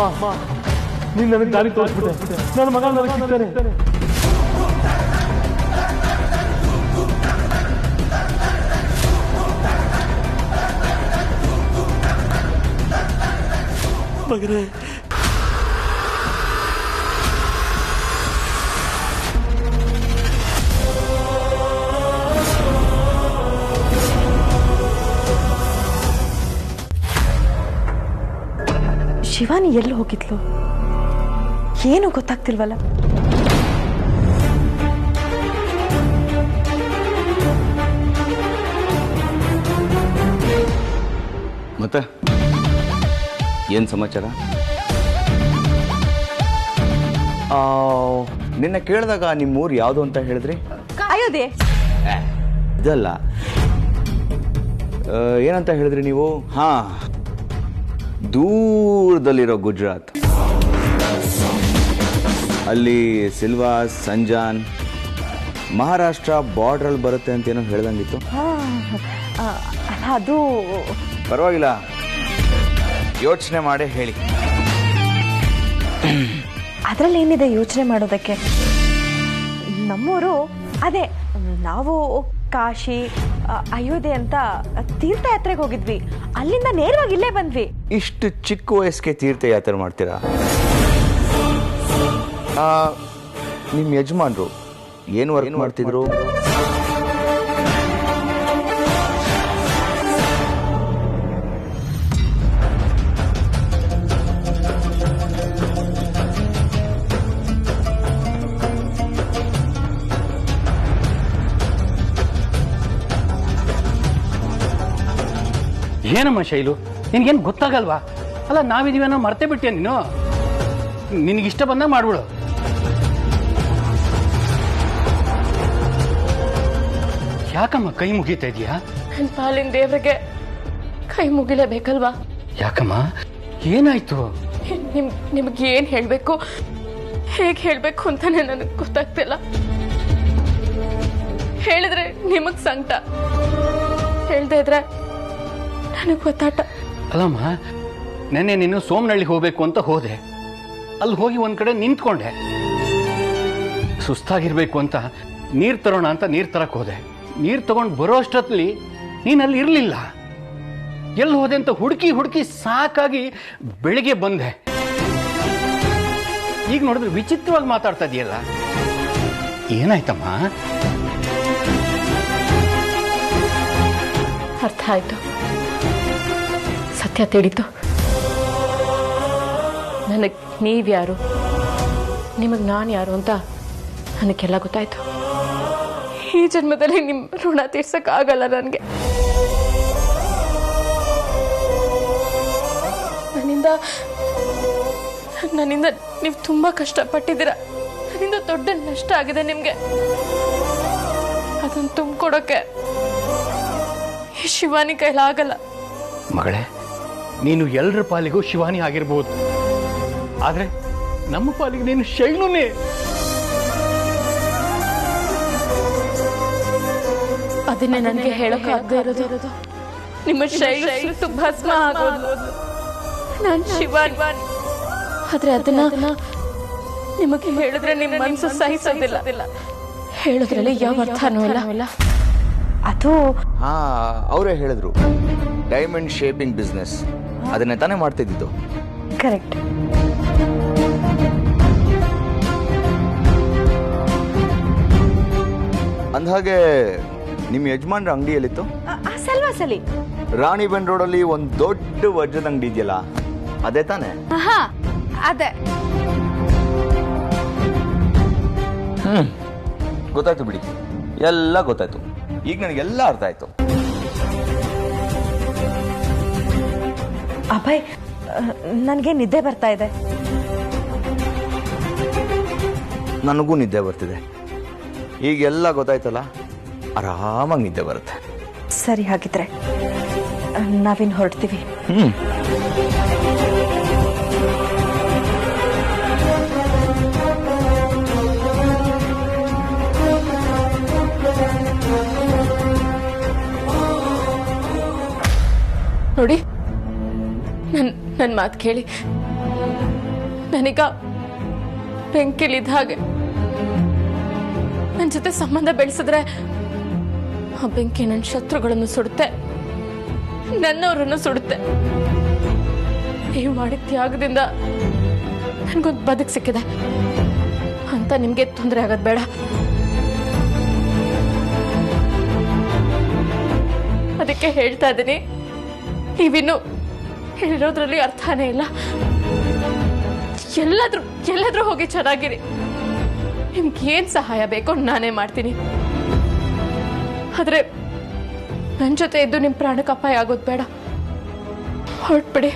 ಅಮ್ಮ ನೀನ್ ನನಗೆ ದಾರಿ ತೋರಿಸ್ಬಿಟ್ಟೆ. ನನ್ನ ಮಗ ನನಗೆ ಸಿಗ್ತಾನೆ. ಮಗನೇ ಶಿವಾನಿ ಎಲ್ಲಿ ಹೋಗಿದ್ಲು? ಏನು ಗೊತ್ತಾಗ್ತಿಲ್ವಲ್ಲ. ಮತ್ತೆ ಏನ್ ಸಮಾಚಾರ? ನಿನ್ನೆ ಕೇಳಿದಾಗ ನಿಮ್ಮೂರು ಯಾವುದು ಅಂತ ಹೇಳಿದ್ರಿ? ಅಯೋಧ್ಯೆ. ಇದಲ್ಲ, ಏನಂತ ಹೇಳಿದ್ರಿ ನೀವು? ಹಾ, ದೂರದಲ್ಲಿರೋ ಗುಜರಾತ್. ಅಲ್ಲಿ ಸಿಲ್ವಾಸ್, ಸಂಜಾನ್, ಮಹಾರಾಷ್ಟ್ರ ಬಾರ್ಡ್ರಲ್ಲಿ ಬರುತ್ತೆ ಅಂತ ಏನೋ ಹೇಳ್ದಂಗಿತ್ತು. ಅದು ಪರವಾಗಿಲ್ಲ, ಯೋಚನೆ ಮಾಡೇ ಹೇಳಿ. ಅದರಲ್ಲಿ ಏನಿದೆ ಯೋಚನೆ ಮಾಡೋದಕ್ಕೆ? ನಮ್ಮೂರು ಅದೇ. ನಾವು ಕಾಶಿ, ಅಯೋಧ್ಯೆ ಅಂತ ತೀರ್ಥಯಾತ್ರೆಗೆ ಹೋಗಿದ್ವಿ. ಅಲ್ಲಿಂದ ನೇರವಾಗಿ ಇಲ್ಲೇ ಬಂದ್ವಿ. ಇಷ್ಟು ಚಿಕ್ಕ ವಯಸ್ಸಿಗೆ ತೀರ್ಥಯಾತ್ರೆ ಮಾಡ್ತೀರಾ? ನಿಮ್ಮ ಯಜಮಾನ್ರು ಏನು ವರ್ಕ್ ಮಾಡ್ತಿದ್ರು? ಏನಮ್ಮ ಶೈಲು, ನಿನ್ಗೇನು ಗೊತ್ತಾಗಲ್ವಾ? ಅಲ್ಲ, ನಾವಿದೀವೇನೋ ಮರ್ತೇ ಬಿಟ್ಟೆ ನೀನು. ನಿನಗಿಷ್ಟ ಬಂದಾಗ ಮಾಡ್ಬಿಡು. ಯಾಕಮ್ಮ ಕೈ ಮುಗಿತಾ ಇದೀಯಾ? ನನ್ನ ಪಾಲಿನ ದೇವ್ರಿಗೆ ಕೈ ಮುಗಿಲೇಬೇಕಲ್ವಾ? ಯಾಕಮ್ಮ, ಏನಾಯ್ತು? ನಿಮ್ಗೆ ಏನ್ ಹೇಳ್ಬೇಕು, ಹೇಗೆ ಹೇಳ್ಬೇಕು ಅಂತಾನೆ ನನಗೆ ಗೊತ್ತಾಗ್ತಿಲ್ಲ. ಹೇಳಿದ್ರೆ ನಿಮಗ್ ಸಂಕಟ, ಹೇಳ್ದೆ ಇದ್ರೆ ನನಗೆ ಗೊತ್ತಾಟ. ಅಲ್ಲಮ್ಮ, ನೆನ್ನೆ ನೀನು ಸೋಮನಹಳ್ಳಿ ಹೋಗ್ಬೇಕು ಅಂತ ಹೋದೆ. ಅಲ್ಲಿ ಹೋಗಿ ಒಂದ್ ಕಡೆ ನಿಂತ್ಕೊಂಡೆ. ಸುಸ್ತಾಗಿರ್ಬೇಕು ಅಂತ ನೀರ್ ತರೋಣ ಅಂತ ನೀರ್ ತರಕ್ ಹೋದೆ. ನೀರ್ ತಗೊಂಡು ಬರೋ ಅಷ್ಟೊತ್ತಲ್ಲಿ ನೀನಲ್ಲಿ ಇರ್ಲಿಲ್ಲ. ಎಲ್ಲಿ ಹೋದೆ ಅಂತ ಹುಡುಕಿ ಹುಡುಕಿ ಸಾಕಾಗಿ ಬೆಳಿಗ್ಗೆ ಬಂದೆ. ಈಗ ನೋಡಿದ್ರೆ ವಿಚಿತ್ರವಾಗಿ ಮಾತಾಡ್ತಾ ಇದೆಯಲ್ಲ, ಏನಾಯ್ತಮ್ಮ? ಅರ್ಥ ಆಯ್ತು, ಸತ್ಯ ತಿಳಿತು. ನನಗೆ ನೀವ್ಯಾರು, ನಿಮಗೆ ನಾನು ಯಾರು ಅಂತ ನನಗೆಲ್ಲ ಗೊತ್ತಾಯ್ತು. ಈ ಜನ್ಮದಲ್ಲಿ ನಿಮ್ಮ ಋಣ ತೀರ್ಸಕ್ಕಾಗಲ್ಲ ನನಗೆ. ನನ್ನಿಂದ ನೀವು ತುಂಬಾ ಕಷ್ಟಪಟ್ಟಿದ್ದೀರ. ನನ್ನಿಂದ ದೊಡ್ಡ ನಷ್ಟ ಆಗಿದೆ ನಿಮ್ಗೆ. ಅದನ್ನು ತುಂಬಿಕೊಡೋಕೆ ಈ ಶಿವಾನಿ ಕೈಲಾಗಲ್ಲ. ಮಗಳೇ, ನೀನು ಎಲ್ಲರ ಪಾಲಿಗೂ ಶಿವಾನಿ ಆಗಿರ್ಬೋದು, ಆದ್ರೆ ನಮ್ಮ ಪಾಲಿಗೆ ನೀನು ಶೈಲುನೇ. ಅದನ್ನೇ ನನಗೆ ಹೇಳೋಕ್ಕಾಗದೇ ಇರೋದು. ನಿಮ್ಮ ಶೈಲು ಸುಟ್ಟು ಭಸ್ಮ ಆಗೋದು. ನಾನು ಶಿವಾನಿ, ಆದ್ರೆ ಅದನ್ನ ನಿಮಗೆ ಹೇಳಿದ್ರೆ ನಿಮ್ಮ ಮನಸ್ಸು ಸಹಿಸೋದಿಲ್ಲ. ಹೇಳೋದ್ರಲ್ಲಿ ಯಾವ ಅರ್ಥನೂ ಇಲ್ಲ. ಅದು ಅವರೇ ಹೇಳಿದ್ರು, ಡೈಮಂಡ್ ಶೇಪಿಂಗ್ ಬಿಸ್ನೆಸ್, ಅದನ್ನೇ ತಾನೇ ಮಾಡ್ತಿದ್ದು. ಕರೆಕ್ಟ್. ಅಂದಹಾಗೆ ನಿಮ್ಮ ಯಜಮಾನ್ರ ಅಂಗಡಿ ಎಲ್ಲಿತ್ತು? ಸಲ್ವಾಸಲಿ, ರಾಣಿಬೆನ್ ರೋಡಲ್ಲಿ ಒಂದು ದೊಡ್ಡ ವಜ್ರದ ಅಂಗಡಿ ಇದೆಯಲ್ಲ, ಅದೇ ತಾನೆ? ಅದೇ. ಗೊತ್ತಾಯ್ತು ಬಿಡಿ, ಎಲ್ಲ ಗೊತ್ತಾಯ್ತು. ಈಗ ನನಗೆಲ್ಲ ಅರ್ಥ ಆಯ್ತು. ಅಭಯ್, ನನಗೆ ನಿದ್ದೆ ಬರ್ತಾ ಇದೆ. ನನಗೂ ನಿದ್ದೆ ಬರ್ತಿದೆ. ಈಗೆಲ್ಲ ಗೊತ್ತಾಯ್ತಲ್ಲ, ಆರಾಮಾಗಿ ನಿದ್ದೆ ಬರುತ್ತೆ. ಸರಿ, ಹಾಗಿದ್ರೆ ನಾವಿನ್ ಹೊರಡ್ತೀವಿ. ನೋಡಿ, ನನ್ನ ಮಾತು ಕೇಳಿ. ನನಗ ಬೆಂಕಿಲಿದ್ದ ಹಾಗೆ ನನ್ನ ಜೊತೆ ಸಂಬಂಧ ಬೆಳೆಸಿದ್ರೆ ಆ ಬೆಂಕಿ ನನ್ನ ಶತ್ರುಗಳನ್ನು ಸುಡುತ್ತೆ, ನನ್ನವರನ್ನು ಸುಡುತ್ತೆ. ನೀವು ಮಾಡಿದ ತ್ಯಾಗದಿಂದ ನನ್ಗೊಂದು ಬದುಕು ಸಿಕ್ಕಿದೆ ಅಂತ ನಿಮ್ಗೆ ತೊಂದರೆ ಆಗೋದು ಬೇಡ. ಅದಕ್ಕೆ ಹೇಳ್ತಾ ಇದ್ದೀನಿ, ನೀವಿನ್ನು ಹೇಳಿರೋದ್ರಲ್ಲಿ ಅರ್ಥನೇ ಇಲ್ಲ. ಎಲ್ಲಾದ್ರೂ ಹೋಗಿ ಚೆನ್ನಾಗಿರಿ. ನಿಮ್ಗೆ ಏನ್ ಸಹಾಯ ಬೇಕೋ ನಾನೇ ಮಾಡ್ತೀನಿ. ಆದ್ರೆ ನನ್ನ ಜೊತೆ ಇದ್ದು ನಿಮ್ ಪ್ರಾಣಕ್ಕೆ ಅಪಾಯ ಆಗೋದು ಬೇಡ. ಹೊರಟ್ಬಿಡಿ.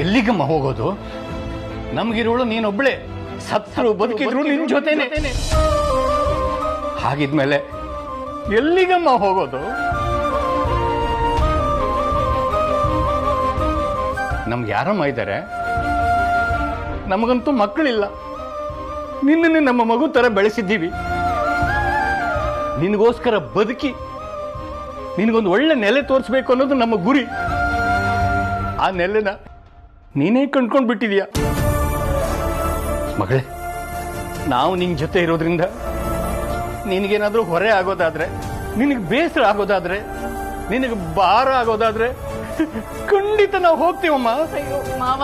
ಎಲ್ಲಿಗಮ್ಮ ಹೋಗೋದು? ನಮ್ಗಿರೋಳು ನೀನೊಬ್ಳೆ, ಸತ್ರು ಬದುಕಿದ್ರು ನಿನ್ ಜೊತೆನೆ. ಹಾಗಿದ್ಮೇಲೆ ಎಲ್ಲಿಗಮ್ಮ ಹೋಗೋದು? ನಮ್ಗೆ ಯಾರಮ್ಮ ಇದ್ದಾರೆ? ನಮಗಂತೂ ಮಕ್ಕಳಿಲ್ಲ. ನಿನ್ನನ್ನೇ ನಮ್ಮ ಮಗು ತರ ಬೆಳೆಸಿದ್ದೀವಿ. ನಿನಗೋಸ್ಕರ ಬದುಕಿ ನಿನಗೊಂದು ಒಳ್ಳೆ ನೆಲೆ ತೋರಿಸ್ಬೇಕು ಅನ್ನೋದು ನಮ್ಮ ಗುರಿ. ಆ ನೆಲೆನ ನೀನೇ ಕಂಡ್ಕೊಂಡು ಬಿಟ್ಟಿದೀಯ ಮಗಳೇ. ನಾವು ನಿನ್ ಜೊತೆ ಇರೋದ್ರಿಂದ ನಿನಗೇನಾದ್ರೂ ಹೊರೆ ಆಗೋದಾದ್ರೆ, ನಿನಗೆ ಬೇಸರ ಆಗೋದಾದ್ರೆ, ನಿನಗೆ ಭಾರ ಆಗೋದಾದ್ರೆ ಖಂಡಿತ ನಾವು ಹೋಗ್ತೀವಮ್ಮ. ಅಯ್ಯೋ ಮಾವ,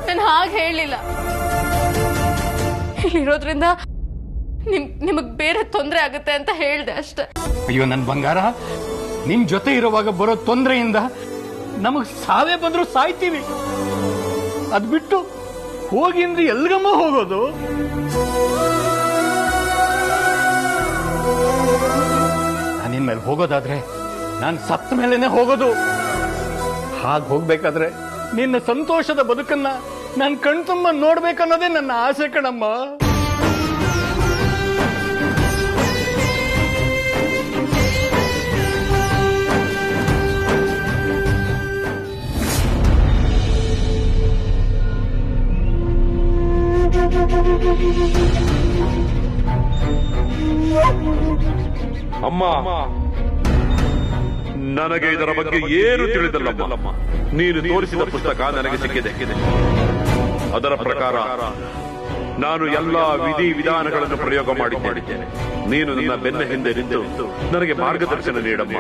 ನಾನು ಹಾಗೆ ಹೇಳಲಿಲ್ಲ. ಇಲ್ಲಿರೋದ್ರಿಂದ ನಿಮಗ್ ಬೇರೆ ತೊಂದರೆ ಆಗುತ್ತೆ ಅಂತ ಹೇಳ್ದೆ ಅಷ್ಟೆ. ಅಯ್ಯೋ ನನ್ನ ಬಂಗಾರ, ನಿಮ್ ಜೊತೆ ಇರುವಾಗ ಬರೋ ತೊಂದರೆಯಿಂದ ನಮಗ್ ಸಾವೇ ಬಂದ್ರು ಸಾಯ್ತೀವಿ. ಅದ್ ಬಿಟ್ಟು ಹೋಗಿ ಅಂದ್ರೆ ಎಲ್ಗಮ್ಮ ಹೋಗೋದು? ನಾನಿನ್ ಮೇಲೆ ಹೋಗೋದಾದ್ರೆ ನಾನು ಸತ್ತ ಮೇಲೆನೆ ಹೋಗೋದು. ಹಾಗೆ ಹೋಗ್ಬೇಕಾದ್ರೆ ನಿನ್ನ ಸಂತೋಷದ ಬದುಕನ್ನ ನಾನು ಕಣ್ತುಂಬ ನೋಡ್ಬೇಕನ್ನೋದೇ ನನ್ನ ಆಸೆ ಕಣಮ್ಮ. ಅಮ್ಮ, ನನಗೆ ಇದರ ಬಗ್ಗೆ ಏನು ತಿಳಿದಲ್ಲಮ್ಮ. ನೀನು ತೋರಿಸಿದ ಪುಸ್ತಕ ನನಗೆ ಸಿಕ್ಕಿದೆ. ಅದರ ಪ್ರಕಾರ ನಾನು ಎಲ್ಲಾ ವಿಧಿ ವಿಧಾನಗಳನ್ನು ಪ್ರಯೋಗ ಮಾಡಿದ್ದೇನೆ. ನೀನು ನನ್ನ ಬೆನ್ನ ಹಿಂದೆ ನಿಂತು ನನಗೆ ಮಾರ್ಗದರ್ಶನ ನೀಡಮ್ಮ.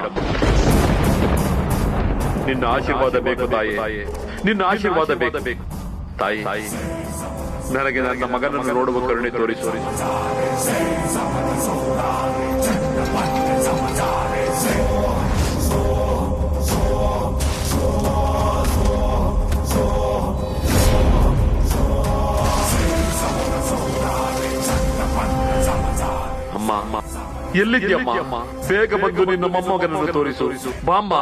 ನಿನ್ನ ಆಶೀರ್ವಾದ ಬೇಕು ತಾಯಿ, ನಿನ್ನ ಆಶೀರ್ವಾದ ಬೇಕು ತಾಯಿ. ನನಗೆ ನನ್ನ ಮಗನನ್ನು ನೋಡುವ ಕರುಣೆ ತೋರಿಸು. ಅಮ್ಮ, ಎಲ್ಲಿದ್ಯಮ್ಮ? ಬೇಗ ಬಂದು ನಿನ್ನ ಮೊಮ್ಮಗನನ್ನು ತೋರಿಸು. ಬಾಮ್ಮ.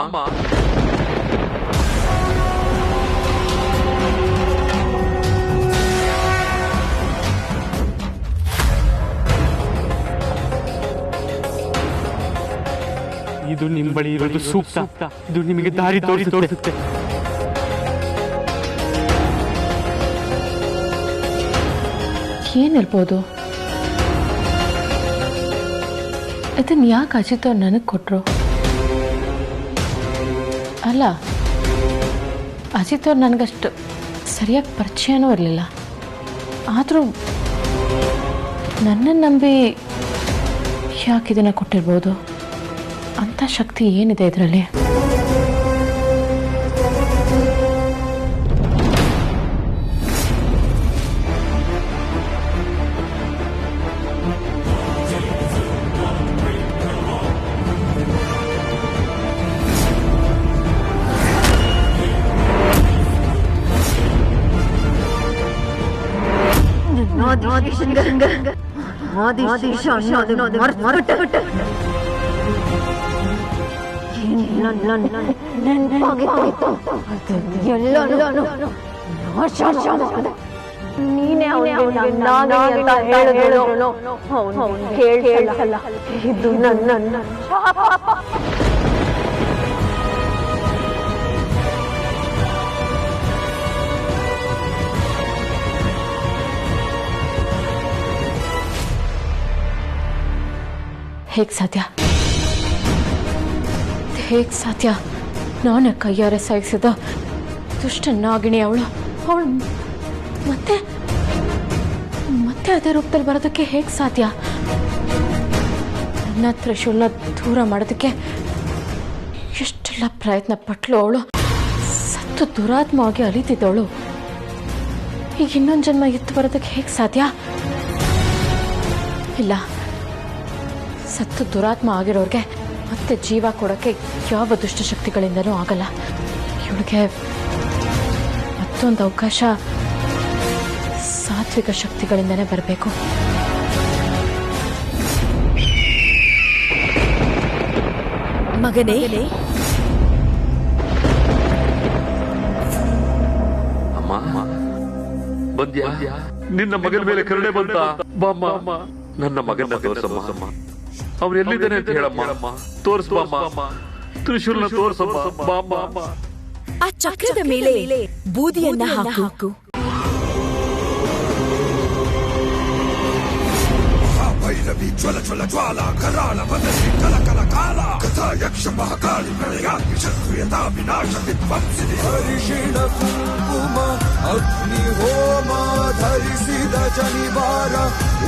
ಇದು ನಿಮ್ ಬಳಿ ಇರೋದು ಸೂಕ್ತ. ಇದು ನಿಮಗೆ ದಾರಿ ತೋರಿಸುತ್ತೆ. ಏನಿರ್ಬೋದು? ಅದನ್ನ ಯಾಕೆ ಅಜಿತ್ ಅವ್ರು ನನಗೆ ಕೊಟ್ರು? ಅಲ್ಲ, ಅಜಿತ್ ಅವ್ರು ನನಗಷ್ಟು ಸರಿಯಾಗಿ ಪರಿಚಯನೂ ಇರಲಿಲ್ಲ. ಆದರೂ ನನ್ನನ್ನು ನಂಬಿ ಯಾಕೆ ಇದನ್ನು ಕೊಟ್ಟಿರ್ಬೋದು? ಅಂಥ ಶಕ್ತಿ ಏನಿದೆ ಇದರಲ್ಲಿ? ನೀನೇ ಹೇಳಿದ್ರು ಕೇಳಿಸಲ್ಲ. ಇದು ನನ್ನ ಹೇಗೆ ಸಾಧ್ಯ? ನಾನು ಕೈಯಾರೆ ಸಾಗಿಸಿದ ದುಷ್ಟ ನಾಗಿಣಿ ಅವಳು ಮತ್ತೆ ಮತ್ತೆ ಅದೇ ರೂಪದಲ್ಲಿ ಬರೋದಕ್ಕೆ ಹೇಗೆ ಸಾಧ್ಯ? ನನ್ನ ತ್ರಿಶೂಲ್ನ ದೂರ ಮಾಡೋದಕ್ಕೆ ಎಷ್ಟೆಲ್ಲ ಪ್ರಯತ್ನ ಪಟ್ಲು ಅವಳು. ಸತ್ತು ದುರಾತ್ಮವಾಗಿ ಅಲಿತಿದ್ದವಳು ಈಗ ಇನ್ನೊಂದು ಜನ್ಮ ಎತ್ತು ಬರೋದಕ್ಕೆ ಹೇಗೆ ಸಾಧ್ಯ? ಇಲ್ಲ, ಸತ್ತು ದುರಾತ್ಮ ಆಗಿರೋರ್ಗೆ ಮತ್ತೆ ಜೀವ ಕೊಡೋಕ್ಕೆ ಯಾವ ದುಷ್ಟಶಕ್ತಿಗಳಿಂದನೂ ಆಗಲ್ಲ. ಇವಳಿಗೆ ಮತ್ತೊಂದು ಅವಕಾಶ ಸಾತ್ವಿಕ ಶಕ್ತಿಗಳಿಂದನೇ ಬರಬೇಕು. ಮಗನೇ, ಅಮ್ಮ ಬಂದ್ಯಾ? ನಿನ್ನ ಮಗನ ಮೇಲೆ ಕರುಣೆ ಬಂತ? ಬಾಮ್ಮ, ನನ್ನ ಮಗನ ತೋರ್ಸಮ್ಮ. ಅವನು ಎಲ್ಲಿದ್ದಾನೆ ಅಂತ ಹೇಳಮ್ಮ. ತೋರ್ಸಮ್ಮ, ತ್ರಿಶೂಲ್ನ ತೋರ್ಸಮ್ಮ. ಬಾಮ್ಮ. ಆ ಚಕ್ರದ ಮೇಲೆ ಬೂದಿಯನ್ನ ಹಾಕು. ಭೈರವಿ ಜ್ವಲ ಜ್ವಲ ಜ್ವಾಲ ಕರಾಳ ಬದಲಿ ಕಲ ಕಲ ಕಾಲ ಕಥಾ ಯಕ್ಷ ಮಹಾಕಾಳಿ ಪ್ರಳಯಾಗ್ನಿ ಶತ್ರುಯತಾ ವಿನಾಶ ವಿಧ್ವಂಸಿನಿ ಹರಿಷಿಣ ಕುಂಕುಮ ಅಗ್ನಿ ಹೋಮ ಧರಿಸಿದ ಶನಿವಾರ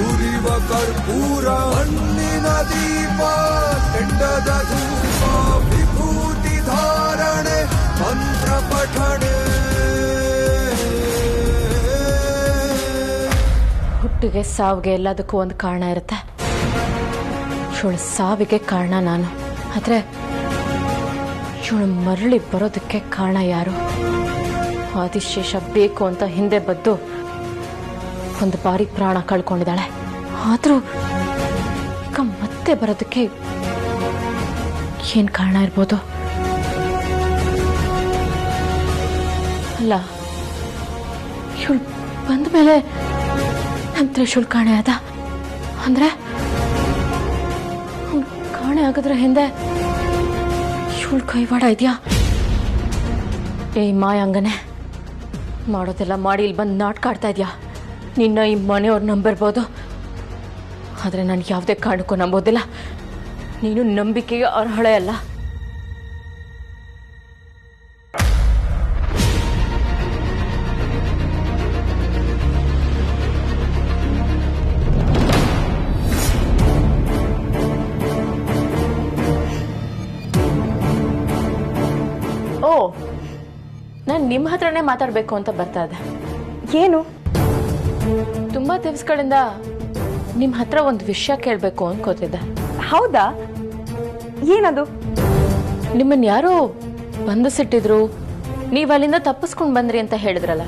ಉರಿವ ಕರ್ಪೂರ ಮಣ್ಣಿನ ದೀಪ ಕೆಂಡದ ಧೂಪ ವಿಭೂತಿ ಧಾರಣೆ ಮಂತ್ರ ಪಠಣೆ. ಹುಟ್ಟಿಗೆ ಸಾವಿಗೆ ಎಲ್ಲದಕ್ಕೂ ಒಂದು ಕಾರಣ ಇರುತ್ತೆ. ಇವಳು ಸಾವಿಗೆ ಕಾರಣ ನಾನು, ಆದರೆ ಇವಳು ಮರಳಿ ಬರೋದಕ್ಕೆ ಕಾರಣ ಯಾರು? ಆದಿಶೇಷ ಬೇಕು ಅಂತ ಹಿಂದೆ ಬದ್ದು ಒಂದು ಬಾರಿ ಪ್ರಾಣ ಕಳ್ಕೊಂಡಿದ್ದಾಳೆ. ಆದರೂ ಈಗ ಮತ್ತೆ ಬರೋದಕ್ಕೆ ಏನು ಕಾರಣ ಇರ್ಬೋದು? ಅಲ್ಲ, ಇವಳು ಬಂದ ಮೇಲೆ ನನ್ನ ತ್ರಿಶೂಲ್ ಕಾಣೆ ಆದ ಅಂದ್ರೆ ಕಾಣೆ ಆಗಿದ್ರೆ ಹಿಂದೆ ಇವಳು ಕೈವಾಡ ಇದೆಯಾ? ಏಯ್ ಮಾಯಾಂಗನೆ, ಮಾಡೋದೆಲ್ಲ ಮಾಡಿ ಇಲ್ಲಿ ಬಂದು ನಾಟಕ ಆಡ್ತಾ ಇದೆಯಾ? ನಿನ್ನ ಈ ಮನೆಯವ್ರು ನಂಬಿರ್ಬೋದು, ಆದರೆ ನಾನು ಯಾವುದೇ ಕಾರಣಕ್ಕೂ ನಂಬೋದಿಲ್ಲ. ನೀನು ನಂಬಿಕೆಗೆ ಅರ್ಹಳೆ ಅಲ್ಲ. ನಾನು ನಿಮ್ಮ ಹತ್ರನೇ ಮಾತಾಡಬೇಕು ಅಂತ ಬರ್ತಾ ಇದ್ದೆ. ಏನು? ತುಂಬಾ ದಿವಸಗಳಿಂದ ನಿಮ್ಮ ಹತ್ರ ಒಂದು ವಿಷಯ ಕೇಳಬೇಕು ಅನ್ಕೋತಿದ್ದೆ. ಹೌದಾ? ಏನದು? ನಿಮ್ಮನ್ನ ಯಾರೋ ಬಂಧಿಸಿಟ್ಟಿದ್ರು, ನೀವು ಅಲ್ಲಿಂದ ತಪ್ಪಿಸ್ಕೊಂಡು ಬಂದ್ರಿ ಅಂತ ಹೇಳಿದ್ರಲ್ಲ,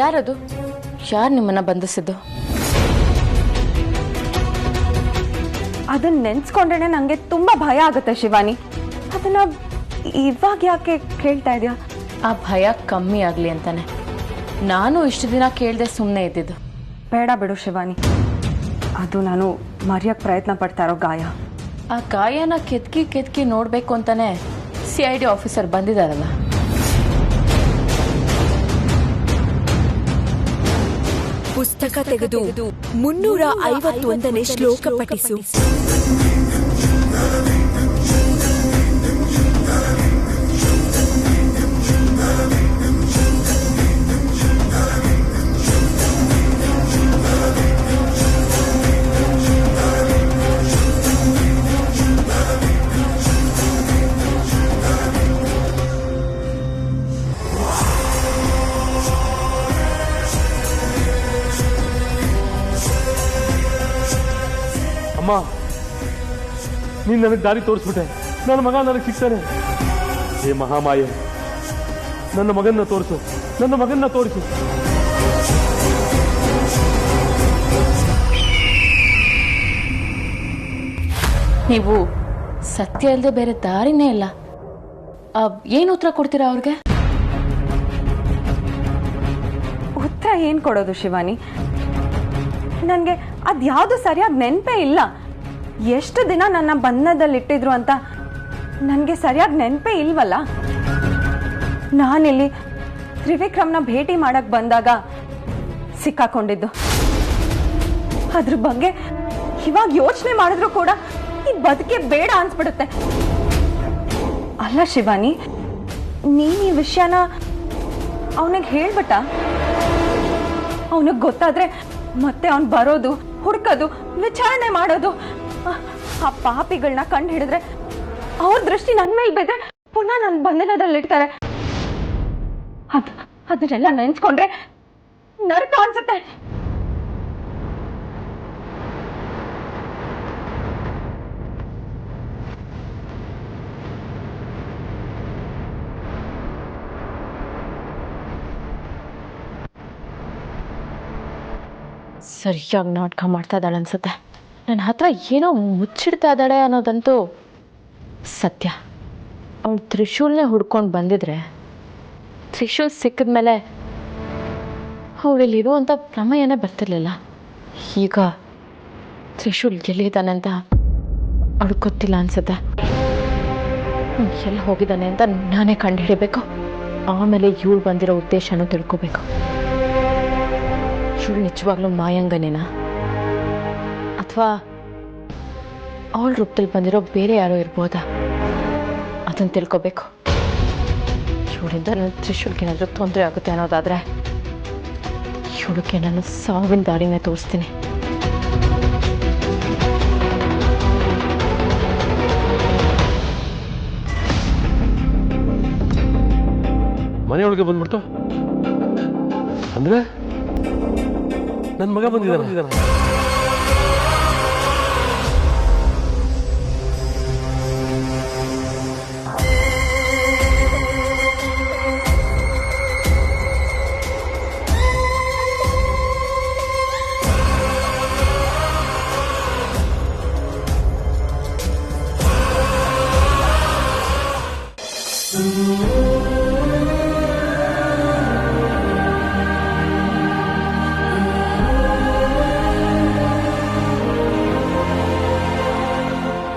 ಯಾರದು? ಯಾರು ನಿಮ್ಮನ್ನ ಬಂಧಿಸಿದ್ದು? ಅದನ್ನ ನೆನ್ಸ್ಕೊಂಡ್ರೆ ನಂಗೆ ತುಂಬಾ ಭಯ ಆಗುತ್ತೆ ಶಿವಾನಿ. ಅದನ್ನ ಇವಾಗ ಯಾಕೆ ಕೇಳ್ತಾ ಇದೆಯಾ? ಆ ಭಯ ಕಮ್ಮಿ ಆಗಲಿ ಅಂತಾನೆ ನಾನು ಇಷ್ಟು ದಿನ ಕೇಳದೆ ಸುಮ್ಮನೆ ಇದ್ದಿದ್ದು. ಬೇಡ ಬಿಡು ಶಿವಾನಿ, ಅದು ನಾನು ಮರೆಯಕ್ಕೆ ಪ್ರಯತ್ನ ಪಡ್ತಾ ಇರೋ ಗಾಯ. ಆ ಗಾಯನ ಕೆತ್ಕಿ ನೋಡಬೇಕು ಅಂತಾನೆ CID ಆಫೀಸರ್ ಬಂದಿದ್ದಾರಲ್ಲ. ಪುಸ್ತಕ ತೆಗೆದು 351ನೇ ಶ್ಲೋಕ ಪಠಿಸು. ಅಮ್ಮ, ನೀನು ನನಗೆ ದಾರಿ ತೋರಿಸ್ಬಿಟ್ಟೆ. ನನ್ನ ಮಗ ನನಗೆ ಸಿಗ್ತಾನೆ. ಹೇ ಮಹಾಮಾಯೆ, ನನ್ನ ಮಗನ್ನ ತೋರಿಸು, ನನ್ನ ಮಗನ್ನ ತೋರಿಸು. ನೀವು ಸತ್ಯ ಇಲ್ಲದೆ ಬೇರೆ ದಾರಿನೇ ಇಲ್ಲ. ಏನು ಉತ್ತರ ಕೊಡ್ತೀರಾ ಅವ್ರಿಗೆ? ಉತ್ತರ ಏನ್ ಕೊಡೋದು ಶಿವಾನಿ? ನನಗೆ ಅದ್ಯಾವುದು ಸರಿಯಾಗಿ ನೆನಪೇ ಇಲ್ಲ. ಎಷ್ಟು ದಿನ ನನ್ನ ಬಂಧನದಲ್ಲಿಟ್ಟಿದ್ರು ಅಂತ ನನಗೆ ಸರಿಯಾಗಿ ನೆನಪೇ ಇಲ್ವಲ್ಲ. ನಾನಿಲ್ಲಿ ತ್ರಿವಿಕ್ರಮ್ನ ಭೇಟಿ ಮಾಡಕ್ ಬಂದಾಗ ಸಿಕ್ಕಾಕೊಂಡಿದ್ದು. ಅದ್ರ ಬಗ್ಗೆ ಇವಾಗ ಯೋಚನೆ ಮಾಡಿದ್ರು ಕೂಡ ಈ ಬದುಕೆ ಬೇಡ ಅನ್ಸ್ಬಿಡುತ್ತೆ. ಅಲ್ಲ ಶಿವಾನಿ, ನೀನ್ ಈ ವಿಷಯನ ಅವನಿಗೆ ಹೇಳ್ಬಿಟ್ಟ? ಅವನಿಗೆ ಗೊತ್ತಾದ್ರೆ ಮತ್ತೆ ಅವ್ನು ಬರೋದು, ಹುಡ್ಕೋದು, ವಿಚಾರಣೆ ಮಾಡೋದು, ಆ ಪಾಪಿಗಳನ್ನ ಕಂಡು ಹಿಡಿದ್ರೆ ಅವ್ರ ದೃಷ್ಟಿ ನನ್ನ ಮೇಲೆ ಬಿದ್ರೆ ಪುನಃ ನನ್ನ ಬಂಧನದಲ್ಲಿಡ್ತಾರೆ. ಅದನ್ನೆಲ್ಲ ನೆನ್ಸ್ಕೊಂಡ್ರೆ ನರಕ ಅನ್ಸುತ್ತೆ. ಸರಿಯಾಗಿ ನಾಟಕ ಮಾಡ್ತಾ ಇದ್ದಾಳೆ ಅನ್ಸುತ್ತೆ. ನನ್ನ ಹತ್ರ ಏನೋ ಮುಚ್ಚಿಡ್ತಾ ಇದ್ದಾಳೆ ಅನ್ನೋದಂತೂ ಸತ್ಯ. ಅವಳು ತ್ರಿಶೂಲ್ನೇ ಹುಡ್ಕೊಂಡು ಬಂದಿದ್ರೆ ತ್ರಿಶೂಲ್ ಸಿಕ್ಕಿದ ಮೇಲೆ ಅವಳಲ್ಲಿರುವಂಥ ಪ್ರಮೇಯನೇ ಬರ್ತಿರ್ಲಿಲ್ಲ. ಈಗ ತ್ರಿಶೂಲ್ ಎಲ್ಲಿದ್ದಾನೆ ಅಂತ ಅವಳು ಗೊತ್ತಿಲ್ಲ ಅನ್ಸುತ್ತೆ. ಎಲ್ಲಿ ಹೋಗಿದ್ದಾನೆ ಅಂತ ನಾನೇ ಕಂಡು ಹಿಡಿಬೇಕು. ಆಮೇಲೆ ಇವಳು ಬಂದಿರೋ ಉದ್ದೇಶನೂ ತಿಳ್ಕೋಬೇಕು. ಇವಳು ನಿಜವಾಗ್ಲೂ ಮಾಯಾಂಗನೇನಾ ಅಥವಾ ಅವಳ ರೂಪದಲ್ಲಿ ಬಂದಿರೋ ಬೇರೆ ಯಾರೋ ಇರ್ಬೋದಾ? ಅದನ್ನು ತಿಳ್ಕೋಬೇಕು. ಇವಳಿಂದ ನನ್ನ ತ್ರಿಶೂಲ್ಗೆ ಏನಾದರೂ ತೊಂದರೆ ಆಗುತ್ತೆ ಅನ್ನೋದಾದರೆ ಇವಳಿಗೆ ನಾನು ಸಾವಿನ ದಾರಿನೇ ತೋರಿಸ್ತೀನಿ. ಮನೆಯೊಳಗೆ ಬಂದ್ಬಿಡ್ತು ಅಂದ್ರೆ ನನ್ನ ಮಗ ಬಂದಿದ್ದಾನೆ.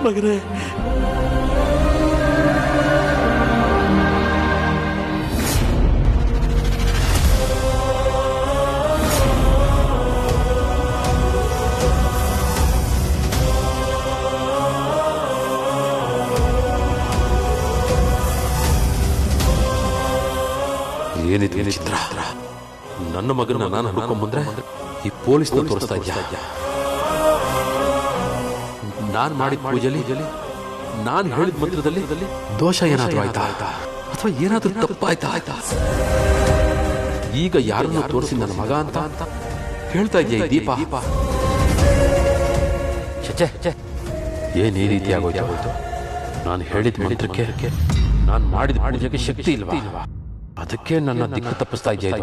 ಮಗನೇ, ಏನಿದೆ ಚಿತ್ರ? ನನ್ನ ಮಗನ ನಾನು ಹುಡ್ಕೊಂಡ್ಬಂದ್ರೆ ಈ ಪೊಲೀಸ್ನ ತೋರಿಸ್ತಾ ಇದ್ಯಾ? ನಾನು ಮಾಡಿದ ಪೂಜೆಲಿ, ನಾನು ಹೇಳಿದ ಮಂತ್ರದಲ್ಲಿ ದೋಷ ಏನಾದರೂ ಆಯ್ತಾ ಅಥವಾ ಏನಾದರೂ ತಪ್ಪಾಯ್ತಾ? ಈಗ ಯಾರನ್ನು ತೋರಿಸಿ ನನ್ನ ಮಗ ಅಂತ ಹೇಳ್ತಾ ಇದೆಯಾ ದೀಪ? ಏನ್ ಈ ರೀತಿ ಆಗೋಯ್ತು? ನಾನು ಹೇಳಿದ ಮಂತ್ರಕ್ಕೆ, ನಾನು ಮಾಡಿದ ಪೂಜೆಗೆ ಶಕ್ತಿ ಇಲ್ವಾ? ಅದಕ್ಕೆ ನನ್ನ ದಿಕ್ಕು ತಪ್ಪಿಸ್ತಾ ಇದೆಯಾ?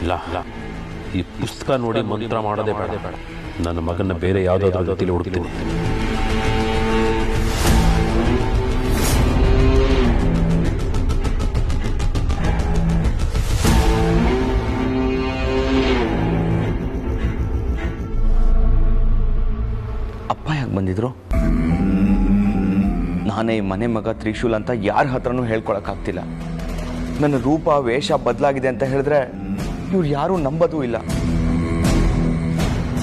ಇಲ್ಲ, ಈ ಪುಸ್ತಕ ನೋಡಿ ಮಂತ್ರ ಮಾಡೋದೇ ಬೇಡ. ನನ್ನ ಮಗನ ಬೇರೆ ಯಾವುದಾದ್ರೂ ರೀತಿಯಲ್ಲಿ ಹುಡುಕ್ತೀನಿ. ಅಪ್ಪ ಯಾಕೆ ಬಂದಿದ್ರು? ನಾನೇ ಈ ಮನೆ ಮಗ ತ್ರಿಶೂಲ್ ಅಂತ ಯಾರ ಹತ್ರನೂ ಹೇಳ್ಕೊಳಕ್ಕಾಗ್ತಿಲ್ಲ. ನನ್ನ ರೂಪ ವೇಷ ಬದಲಾಗಿದೆ ಅಂತ ಹೇಳಿದ್ರೆ ಇವ್ರು ಯಾರೂ ನಂಬೋದೂ ಇಲ್ಲ.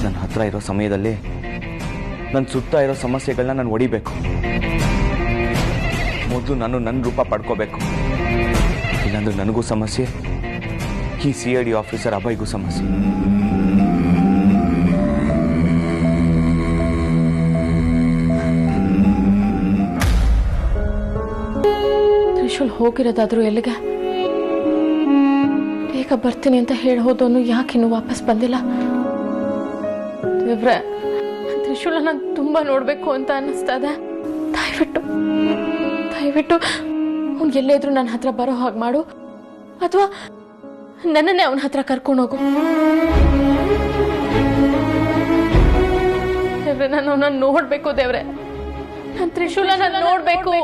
ನನ್ನ ಹತ್ರ ಇರೋ ಸಮಯದಲ್ಲಿ ನನ್ನ ಸುತ್ತ ಇರೋ ಸಮಸ್ಯೆಗಳನ್ನ ನಾನು ಹೊಡಿಬೇಕು. ಮೊದಲು ನಾನು ನನ್ನ ರೂಪ ಪಡ್ಕೋಬೇಕು. ಇಲ್ಲಾಂದ್ರೆ ನನಗೂ ಸಮಸ್ಯೆ, ಈ CID ಆಫೀಸರ್ ಅಭಯ್ಗೂ ಸಮಸ್ಯೆ. ತ್ರಿಶೂಲ್ ಹೋಗಿರೋದಾದ್ರೂ ಎಲ್ಲಿಗೆ? ಬೇಗ ಬರ್ತೀನಿ ಅಂತ ಹೇಳಿ ಹೋದವನು ಯಾಕಿನ್ನೂ ವಾಪಸ್ ಬಂದಿಲ್ಲ? ದೇವ್ರೆ, ತ್ರಿಶೂಲ ನಾನು ತುಂಬಾ ನೋಡ್ಬೇಕು ಅಂತ ಅನ್ನಿಸ್ತಾ ಇದೆ. ದಯವಿಟ್ಟು ಅವ್ನು ಎಲ್ಲೇ ಇದ್ರು ನನ್ನ ಹತ್ರ ಬರೋ ಹಾಗೆ ಮಾಡು, ಅಥವಾ ನನ್ನನ್ನೇ ಅವನ ಹತ್ರ ಕರ್ಕೊಂಡೋಗು. ದೇವ್ರೆ, ನಾನು ಅವನ್ನ ನೋಡ್ಬೇಕು. ದೇವ್ರೆ, ನಾನು ತ್ರಿಶೂಲನ ನೋಡ್ಬೇಕು.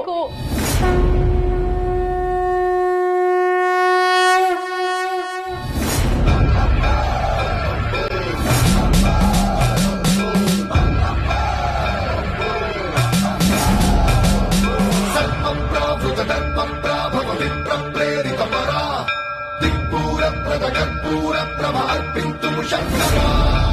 कर्पूर प्रभ अर्पिन्तुं शङ्करा